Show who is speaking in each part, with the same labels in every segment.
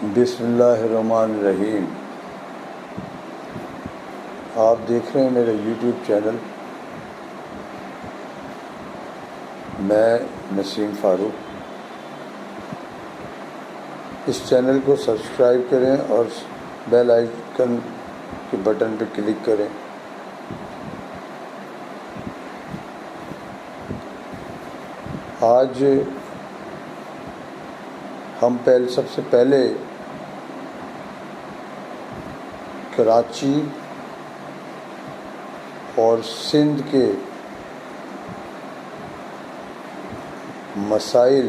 Speaker 1: بسم اللہ الرحمن الرحیم۔ آپ دیکھ رہے ہیں میرا یوٹیوب چینل۔ میں نسیم فاروق۔ اس چینل کو سبسکرائب کریں اور بیل آئیکن کے بٹن پہ کلک کریں۔ آج ہم سب سے پہلے کراچی اور سندھ کے مسائل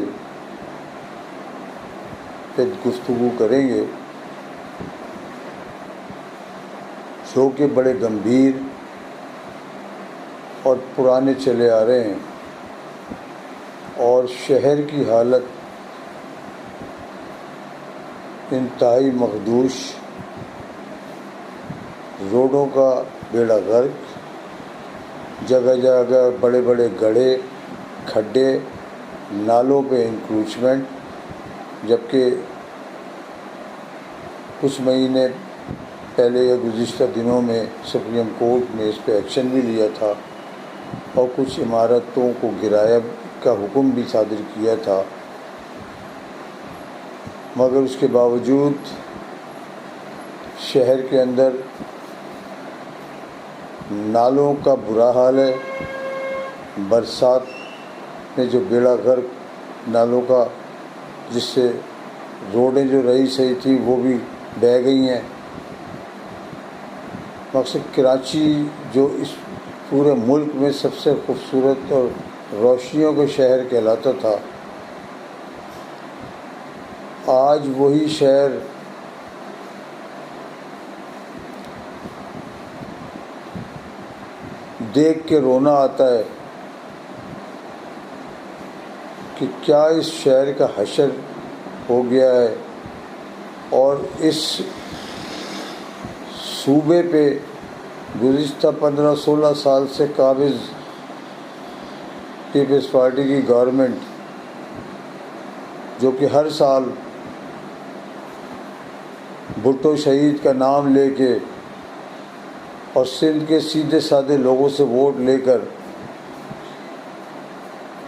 Speaker 1: پہ گفتگو کریں گے، جو کہ بڑے گمبھیر اور پرانے چلے آ رہے ہیں، اور شہر کی حالت انتہائی مخدوش، روڈوں کا بیڑا غرق، جگہ جگہ بڑے بڑے گڑھے، کھڈے، نالوں پہ انکروچمنٹ، جبکہ کچھ مہینے پہلے یا گزشتہ دنوں میں سپریم کورٹ نے اس پہ ایکشن بھی لیا تھا اور کچھ عمارتوں کو گرایا کا حکم بھی صادر کیا تھا، مگر اس کے باوجود شہر کے اندر نالوں کا برا حال ہے۔ برسات میں جو بیڑا غرق نالوں کا، جس سے روڈیں جو رہی صحیح تھی وہ بھی بہہ گئی ہیں۔ مقصد کراچی جو اس پورے ملک میں سب سے خوبصورت اور روشنیوں کا شہر کہلاتا تھا، آج وہی شہر دیکھ کے رونا آتا ہے کہ کیا اس شہر کا حشر ہو گیا ہے، اور اس صوبے پہ گزشتہ 15-16 سال سے قابض پیپلز پارٹی کی گورنمنٹ، جو کہ ہر سال بھٹو شہید کا نام لے کے اور سندھ کے سیدھے سادے لوگوں سے ووٹ لے کر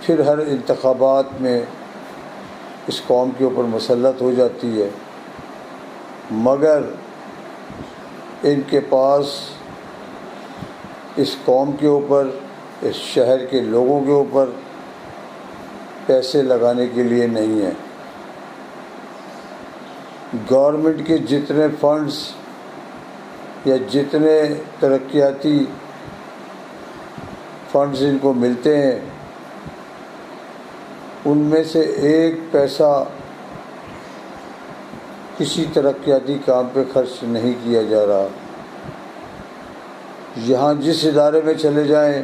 Speaker 1: پھر ہر انتخابات میں اس قوم کے اوپر مسلط ہو جاتی ہے، مگر ان کے پاس اس قوم کے اوپر، اس شہر کے لوگوں کے اوپر پیسے لگانے کے لیے نہیں ہے۔ گورنمنٹ کے جتنے فنڈز یا جتنے ترقیاتی فنڈز ان کو ملتے ہیں، ان میں سے ایک پیسہ کسی ترقیاتی کام پہ خرچ نہیں کیا جا رہا۔ یہاں جس ادارے میں چلے جائیں،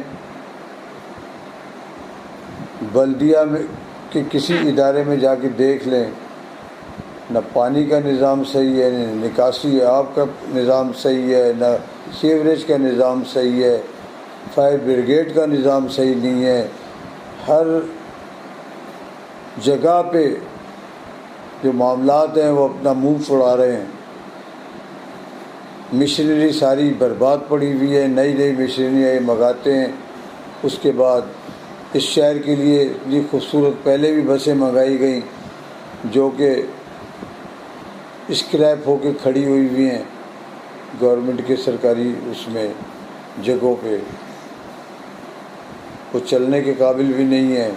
Speaker 1: بلدیہ میں کہ کسی ادارے میں جا کے دیکھ لیں، نہ پانی کا نظام صحیح ہے، نہ نکاسی آب کا نظام صحیح ہے، نہ سیوریج کا نظام صحیح ہے، فائر بریگیڈ کا نظام صحیح نہیں ہے۔ ہر جگہ پہ جو معاملات ہیں وہ اپنا منہ چھڑا رہے ہیں۔ مشینری ساری برباد پڑی ہوئی ہے، نئی نئی مشینریاں منگاتے ہیں، اس کے بعد اس شہر کے لیے اتنی خوبصورت پہلے بھی بسیں منگائی گئیں جو کہ اسکریپ ہو کے کھڑی ہوئی ہیں گورنمنٹ کے سرکاری اس میں جگہوں پہ، وہ چلنے کے قابل بھی نہیں ہیں۔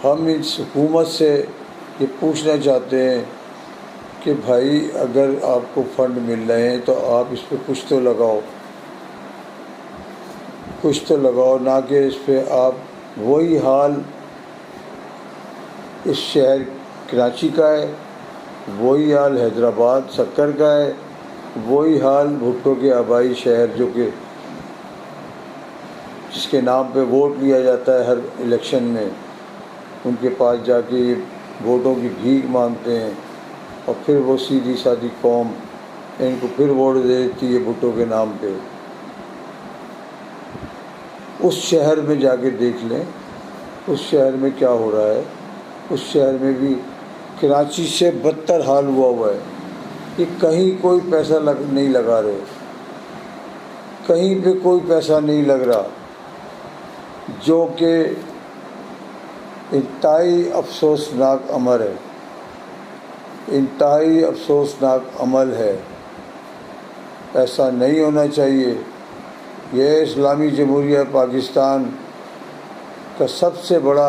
Speaker 1: ہم اس حکومت سے یہ پوچھنا چاہتے ہیں کہ بھائی اگر آپ کو فنڈ مل رہے ہیں تو آپ اس پہ کچھ تو لگاؤ، نہ کہ اس پہ آپ وہی حال اس شہر کراچی کا ہے، وہی حال حیدرآباد سکر کا ہے، وہی حال بھٹو کے آبائی شہر جو کہ جس کے نام پہ ووٹ لیا جاتا ہے ہر الیکشن میں، ان کے پاس جا کے ووٹوں کی بھیک مانگتے ہیں، اور پھر وہ سیدھی سادی قوم ان کو پھر ووٹ دے دیتی ہے بھٹو کے نام پہ۔ اس شہر میں جا کے دیکھ لیں اس شہر میں کیا ہو رہا ہے۔ اس شہر میں بھی کراچی سے بدتر حال ہوا ہے کہ کہیں کوئی پیسہ نہیں لگا رہے، کہیں پہ کوئی پیسہ نہیں لگ رہا، جو کہ انتہائی افسوسناک عمل ہے، انتہائی افسوسناک عمل ہے۔ ایسا نہیں ہونا چاہیے۔ یہ اسلامی جمہوریہ پاکستان کا سب سے بڑا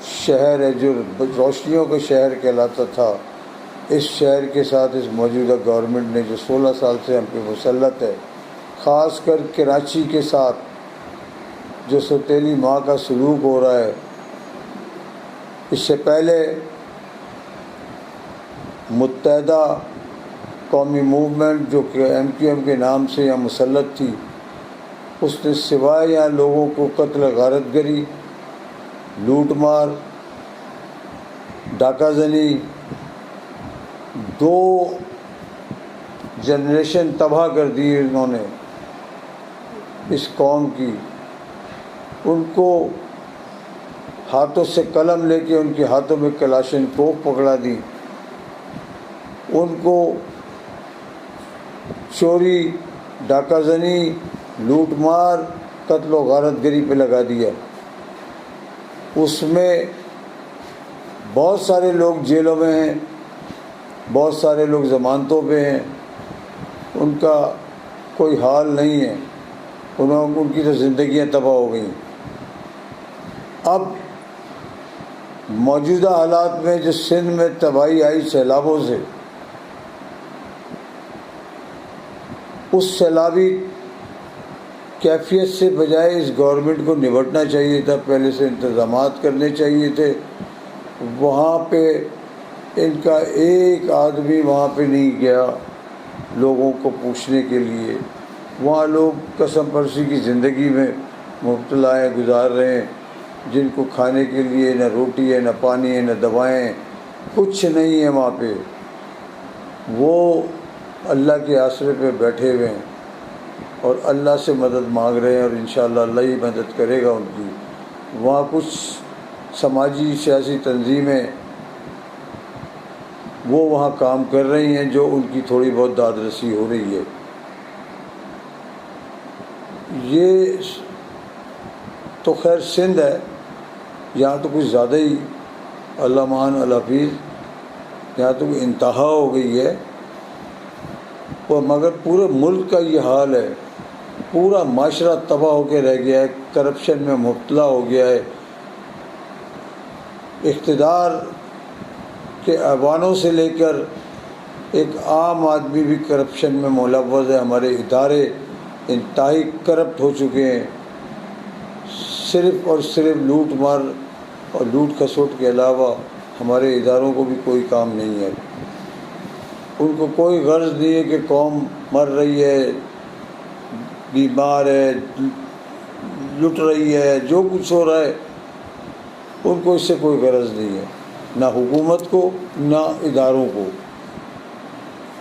Speaker 1: شہر ہے، جو روشنیوں کا شہر کہلاتا تھا۔ اس شہر کے ساتھ اس موجودہ گورنمنٹ نے جو 16 سال سے ہم پہ مسلط ہے، خاص کر کراچی کے ساتھ جو سوتیلی ماں کا سلوک ہو رہا ہے، اس سے پہلے متحدہ قومی موومنٹ جو کہ MQM کے نام سے یہاں مسلط تھی، اس نے سوائے یہاں لوگوں کو قتل غارت گری، لوٹ مار، ڈاکہ زنی، 2 جنریشن تباہ کر دی انہوں نے اس قوم کی۔ ان کو ہاتھوں سے قلم لے کے ان کے ہاتھوں میں کلاشن کوف پکڑا دی، ان کو چوری، ڈاکہ زنی، لوٹ مار، قتل و غارت گری پہ لگا دیا۔ اس میں بہت سارے لوگ جیلوں میں ہیں، بہت سارے لوگ ضمانتوں پہ ہیں، ان کا کوئی حال نہیں ہے، ان کی تو زندگیاں تباہ ہو گئیں۔ اب موجودہ حالات میں جو سندھ میں تباہی آئی سیلابوں سے، اس سیلابی کیفیت سے بجائے اس گورنمنٹ کو نمٹنا چاہیے تھا، پہلے سے انتظامات کرنے چاہیے تھے۔ وہاں پہ ان کا ایک آدمی وہاں پہ نہیں گیا لوگوں کو پوچھنے کے لیے۔ وہاں لوگ قسم پرسی کی زندگی میں مبتلا ہیں، گزار رہے ہیں، جن کو کھانے کے لیے نہ روٹی ہے، نہ پانی ہے، نہ دوائیں، کچھ نہیں ہے وہاں پہ۔ وہ اللہ کے آسرے پہ بیٹھے ہوئے ہیں اور اللہ سے مدد مانگ رہے ہیں، اور انشاءاللہ اللہ ہی مدد کرے گا ان کی۔ وہاں کچھ سماجی سیاسی تنظیمیں وہ وہاں کام کر رہی ہیں، جو ان کی تھوڑی بہت داد رسی ہو رہی ہے۔ یہ تو خیر سندھ ہے، یہاں تو کچھ زیادہ ہی اللہ مان الحفیظ، یہاں تو انتہا ہو گئی ہے۔ اور مگر پورے ملک کا یہ حال ہے، پورا معاشرہ تباہ ہو کے رہ گیا ہے، کرپشن میں مبتلا ہو گیا ہے۔ اقتدار کے ایوانوں سے لے کر ایک عام آدمی بھی کرپشن میں ملوث ہے۔ ہمارے ادارے انتہائی کرپٹ ہو چکے ہیں، صرف اور صرف لوٹ مار اور لوٹ کھسوٹ کے علاوہ ہمارے اداروں کو بھی کوئی کام نہیں ہے۔ ان کو کوئی غرض نہیں ہے کہ قوم مر رہی ہے، بیمار ہے، لٹ رہی ہے، جو کچھ ہو رہا ہے ان کو اس سے کوئی غرض نہیں ہے، نہ حکومت کو نہ اداروں کو،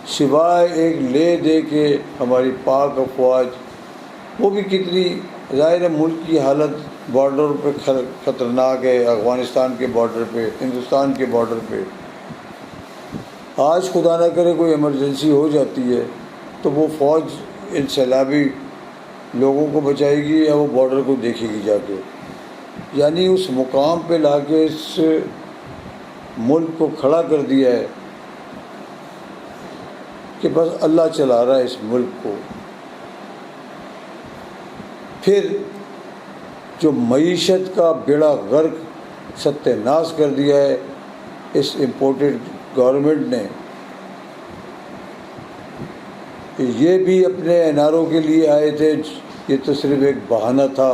Speaker 1: سوائے ایک لے دے کے ہماری پاک افواج، وہ بھی کتنی ظاہر ہے ملک کی حالت بارڈر پہ خطرناک ہے، افغانستان کے بارڈر پہ، ہندوستان کے بارڈر پہ۔ آج خدا نہ کرے کوئی ایمرجنسی ہو جاتی ہے تو وہ فوج ان سیلابی لوگوں کو بچائے گی یا وہ بارڈر کو دیکھے گی جا کے؟ یعنی اس مقام پہ لا کے اس ملک کو کھڑا کر دیا ہے کہ بس اللہ چلا رہا ہے اس ملک کو۔ پھر جو معیشت کا بیڑا غرق ستیہ ناش کر دیا ہے اس امپورٹڈ گورنمنٹ نے، یہ بھی اپنے اناروں کے لیے آئے تھے، یہ تو صرف ایک بہانہ تھا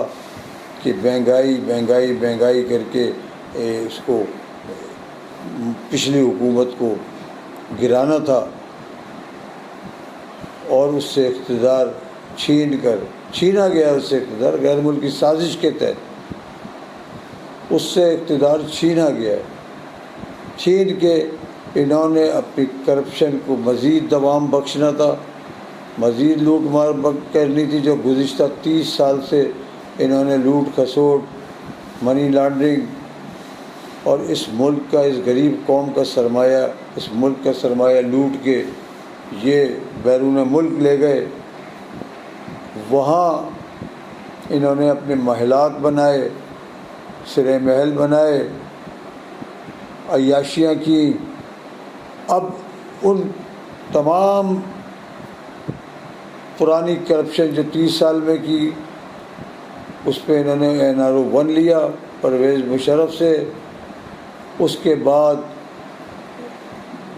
Speaker 1: کہ مہنگائی مہنگائی مہنگائی کر کے اس کو پچھلی حکومت کو گرانا تھا اور اس سے اقتدار چھینا گیا، اس سے اقتدار غیر ملکی سازش کے تحت اس سے اقتدار چھینا گیا، چھین کے انہوں نے اپنی کرپشن کو مزید دوام بخشنا تھا، مزید لوٹ مار کرنی تھی، جو گزشتہ 30 سال سے انہوں نے لوٹ کھسوٹ، منی لانڈرنگ اور اس ملک کا، اس غریب قوم کا سرمایہ، اس ملک کا سرمایہ لوٹ کے یہ بیرون ملک لے گئے۔ وہاں انہوں نے اپنے محلات بنائے، سرے محل بنائے، عیاشیاں کی۔ اب ان تمام پرانی کرپشن جو 30 سال میں کی، اس پہ انہوں نے NRO 1 لیا پرویز مشرف سے۔ اس کے بعد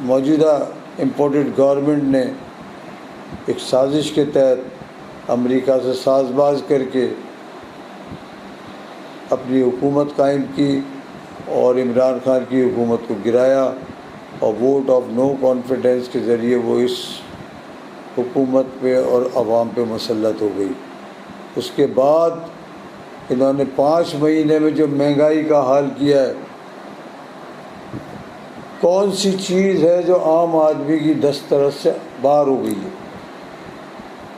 Speaker 1: موجودہ امپورٹڈ گورنمنٹ نے ایک سازش کے تحت امریکہ سے ساز باز کر کے اپنی حکومت قائم کی اور عمران خان کی حکومت کو گرایا، اور ووٹ آف نو کانفیڈنس کے ذریعے وہ اس حکومت پہ اور عوام پہ مسلط ہو گئی۔ اس کے بعد انہوں نے 5 مہینے میں جو مہنگائی کا حال کیا ہے، کون سی چیز ہے جو عام آدمی کی دسترس سے باہر ہو گئی ہے؟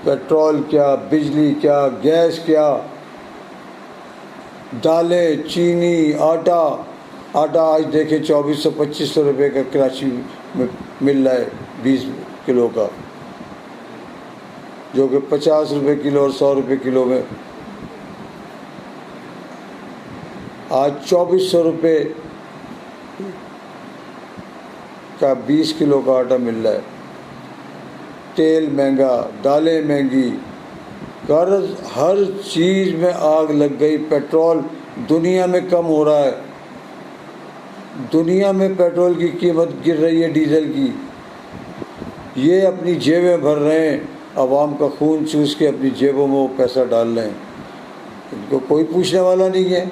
Speaker 1: پیٹرول کیا، بجلی کیا، گیس کیا، دالیں، چینی، آٹا آج دیکھیں 2400-2500 روپے کا کراچی میں مل رہا ہے 20 کلو کا، جو کہ 50 روپے کلو اور 100 روپے کلو میں آج 2400 روپے کا 20 کلو کا آٹا مل رہا ہے۔ تیل مہنگا، دالیں مہنگی، غرض ہر چیز میں آگ لگ گئی۔ پیٹرول دنیا میں کم ہو رہا ہے، دنیا میں پیٹرول کی قیمت گر رہی ہے، ڈیزل کی۔ یہ اپنی جیبیں بھر رہے ہیں، عوام کا خون چوس کے اپنی جیبوں میں وہ پیسہ ڈال رہے ہیں، ان کو کوئی پوچھنے والا نہیں ہے۔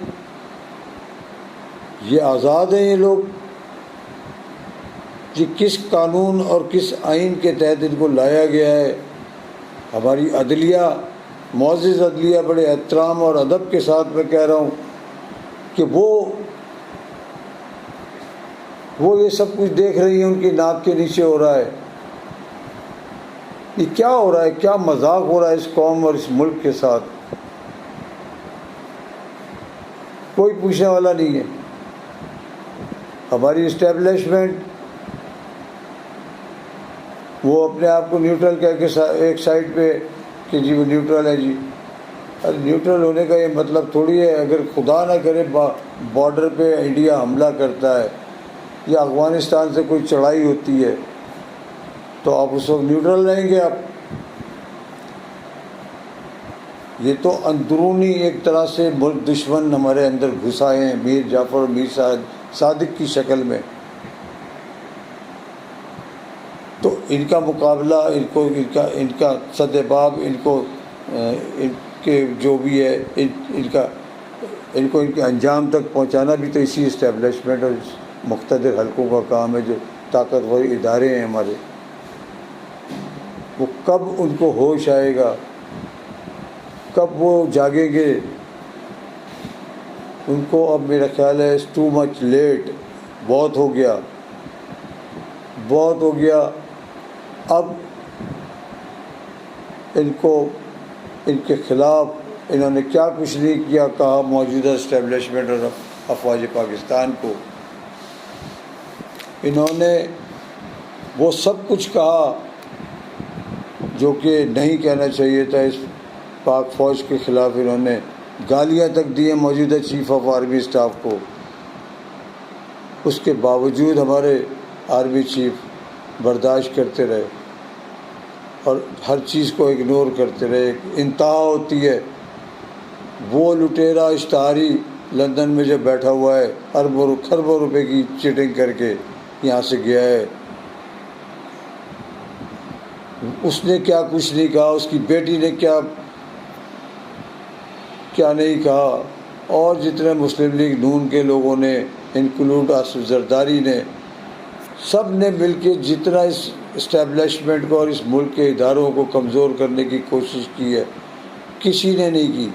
Speaker 1: یہ آزاد ہیں یہ لوگ؟ یہ کس قانون اور کس آئین کے تحت ان کو لایا گیا ہے؟ ہماری عدلیہ، معزز عدلیہ، بڑے احترام اور ادب کے ساتھ میں کہہ رہا ہوں کہ وہ یہ سب کچھ دیکھ رہی ہیں، ان کی ناک کے نیچے ہو رہا ہے۔ یہ کیا ہو رہا ہے؟ کیا مذاق ہو رہا ہے اس قوم اور اس ملک کے ساتھ؟ کوئی پوچھنے والا نہیں ہے۔ ہماری اسٹیبلشمنٹ وہ اپنے آپ کو نیوٹرل کہہ کے ایک سائڈ پہ کہ جی وہ نیوٹرل ہے جی۔ ارے نیوٹرل ہونے کا یہ مطلب تھوڑی ہے، اگر خدا نہ کرے بارڈر پہ انڈیا حملہ کرتا ہے یا افغانستان سے کوئی چڑھائی ہوتی ہے تو آپ اس وقت نیوٹرل رہیں گے؟ آپ یہ تو اندرونی ایک طرح سے ملک دشمن ہمارے اندر گھسائے ہیں، میر جعفر اور میر صادق کی شکل میں۔ تو ان کا مقابلہ، ان کا سدباب، ان کے جو بھی ہے ان کو ان کے انجام تک پہنچانا بھی تو اسی اسٹیبلشمنٹ اور مقتدر حلقوں کا کام ہے، جو طاقتور ادارے ہیں ہمارے۔ وہ کب ان کو ہوش آئے گا، کب وہ جاگیں گے؟ ان کو اب میرا خیال ہے ٹو مچ لیٹ، بہت ہو گیا، بہت ہو گیا۔ اب ان کے خلاف انہوں نے کیا کچھ نہیں کیا کہا موجودہ اسٹیبلشمنٹ اور افواج پاکستان کو۔ انہوں نے وہ سب کچھ کہا جو کہ نہیں کہنا چاہیے تھا۔ اس پاک فوج کے خلاف انہوں نے گالیاں تک دی ہیں موجودہ چیف آف آرمی اسٹاف کو۔ اس کے باوجود ہمارے آرمی چیف برداشت کرتے رہے اور ہر چیز کو اگنور کرتے رہے۔ انتہا ہوتی ہے۔ وہ لٹیرا اشتہاری لندن میں جو بیٹھا ہوا ہے، اربوں خربوں روپے کی چیٹنگ کر کے یہاں سے گیا ہے، اس نے کیا کچھ نہیں کہا، اس کی بیٹی نے کیا نہیں کہا، اور جتنے مسلم لیگ نون کے لوگوں نے، انکلوڈ آصف زرداری نے، سب نے مل کے جتنا اس اسٹیبلشمنٹ کو اور اس ملک کے اداروں کو کمزور کرنے کی کوشش کی ہے، کسی نے نہیں کی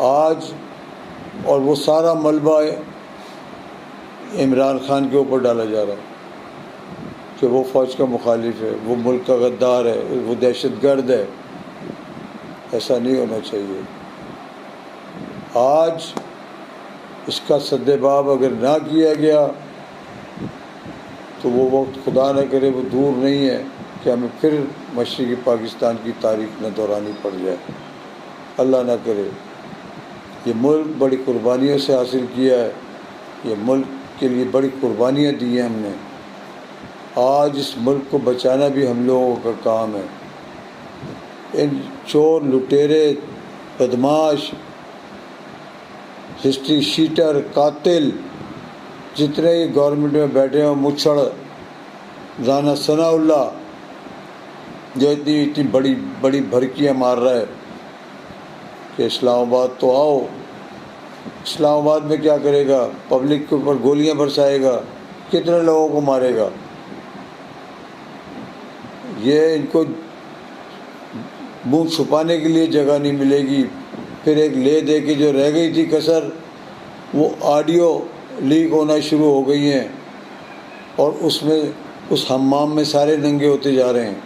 Speaker 1: آج۔ اور وہ سارا ملبہ عمران خان کے اوپر ڈالا جا رہا ہے کہ وہ فوج کا مخالف ہے، وہ ملک کا غدار ہے، وہ دہشت گرد ہے۔ ایسا نہیں ہونا چاہیے۔ آج اس کا سدباب اگر نہ کیا گیا تو وہ وقت خدا نہ کرے وہ دور نہیں ہے کہ ہمیں پھر مشرقی پاکستان کی تاریخ نہ دہرانی پڑ جائے، اللہ نہ کرے۔ یہ ملک بڑی قربانیوں سے حاصل کیا ہے، یہ ملک کے لیے بڑی قربانیاں دی ہیں ہم نے، آج اس ملک کو بچانا بھی ہم لوگوں کا کام ہے۔ ان چور، لٹیرے، بدماش، ہسٹری شیٹر، قاتل جتنے ہی گورنمنٹ میں بیٹھے ہیں، مچھڑ، رانا ثناء اللہ جو اتنی بڑی بڑی بھرکیاں مار رہا ہے کہ اسلام آباد تو آؤ، اسلام آباد میں کیا کرے گا؟ پبلک کے اوپر گولیاں برسائے گا، کتنے لوگوں کو مارے گا؟ یہ ان کو منہ چھپانے کے لیے جگہ نہیں ملے گی۔ پھر ایک لے دے کے جو رہ گئی تھی کسر، وہ آڈیو لیک ہونا شروع ہو گئی ہیں، اور اس میں اس حمام میں سارے ننگے ہوتے جا رہے ہیں۔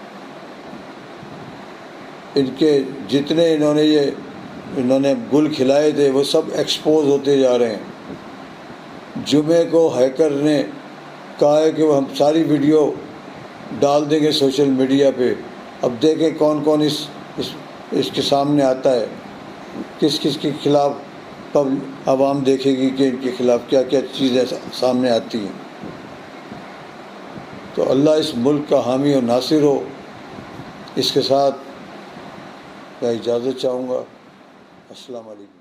Speaker 1: ان کے جتنے انہوں نے گل کھلائے تھے وہ سب ایکسپوز ہوتے جا رہے ہیں۔ جمعے کو ہیکر نے کہا ہے کہ وہ ہم ساری ویڈیو ڈال دیں گے سوشل میڈیا پہ، اب دیکھیں کون کون اس کے سامنے آتا ہے، کس کس کے خلاف عوام دیکھے گی کہ ان کے خلاف کیا کیا چیزیں سامنے آتی ہیں۔ تو اللہ اس ملک کا حامی و ناصر ہو۔ اس کے ساتھ میں اجازت چاہوں گا۔ السلام علیکم۔